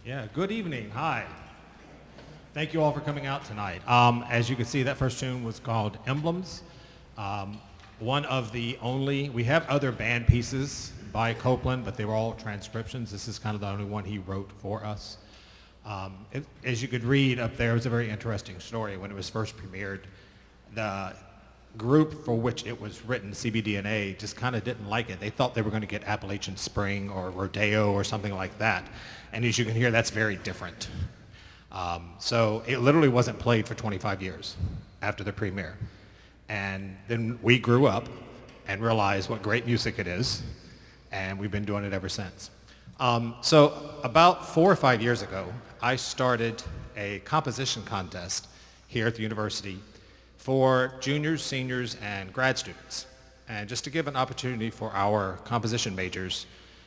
Yeah, good evening. Hi. Thank you all for coming out tonight. As you can see, that first tune was called Emblems. One of the only, we have other band pieces by Copeland, but they were all transcriptions. This is kind of the only one he wrote for us. As you could read up there, it was a very interesting story. When it was first premiered, the group for which it was written, CBDNA, just kind of didn't like it. They thought they were going to get Appalachian Spring or Rodeo or something like that. And as you can hear, that's very different. So it literally wasn't played for 25 years after the premiere. And then we grew up and realized what great music it is, and we've been doing it ever since. So about 4 or 5 years ago, I started a composition contest here at the university for juniors, seniors, and grad students. And just to give an opportunity for our composition majors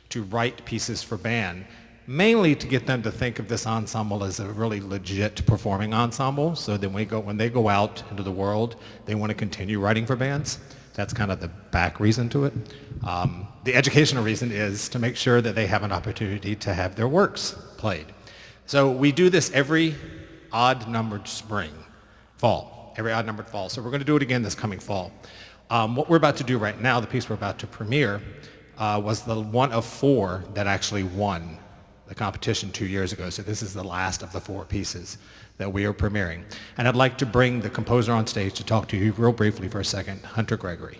to write pieces for band, mainly to get them to think of this ensemble as a really legit performing ensemble, so that when they go out into the world, they want to continue writing for bands. That's kind of the back reason to it. The educational reason is to make sure that they have an opportunity to have their works played. So we do this every odd-numbered fall. Every odd-numbered fall. So we're going to do it again this coming fall. What we're about to do right now, the piece we're about to premiere, was the one of 4 that actually won the competition 2 years ago. So this is the last of the 4 pieces that we are premiering. And I'd like to bring the composer on stage to talk to you real briefly for a second, Hunter Gregory.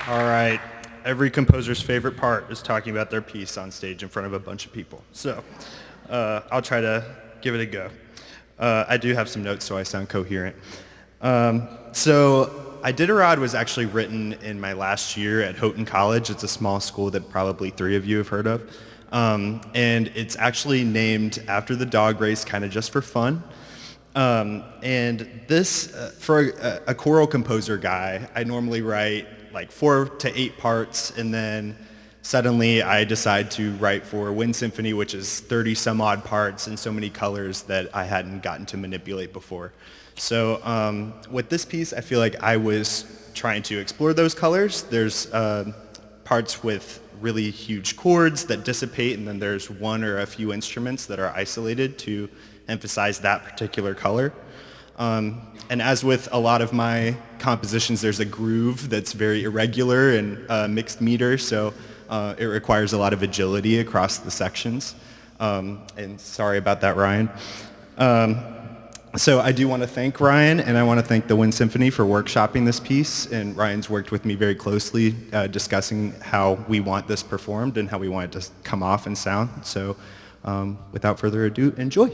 All right. Every composer's favorite part is talking about their piece on stage in front of a bunch of people. So I'll try to give it a go. I do have some notes so I sound coherent. So Iditarod was actually written in my last year at Houghton College. It's a small school that probably 3 of you have heard of. And it's actually named after the dog race, kind of just for fun. And this, for a choral composer guy, I normally write like 4 to 8 parts, and then suddenly I decide to write for Wind Symphony, which is 30 some odd parts and so many colors that I hadn't gotten to manipulate before. So with this piece, I feel like I was trying to explore those colors. There's parts with really huge chords that dissipate, and then there's one or a few instruments that are isolated to emphasize that particular color. And as with a lot of my compositions, there's a groove that's very irregular and mixed meter, so it requires a lot of agility across the sections. And sorry about that, Ryan. So I do want to thank Ryan, and I want to thank the Wind Symphony for workshopping this piece, and Ryan's worked with me very closely discussing how we want this performed and how we want it to come off and sound. So without further ado, enjoy.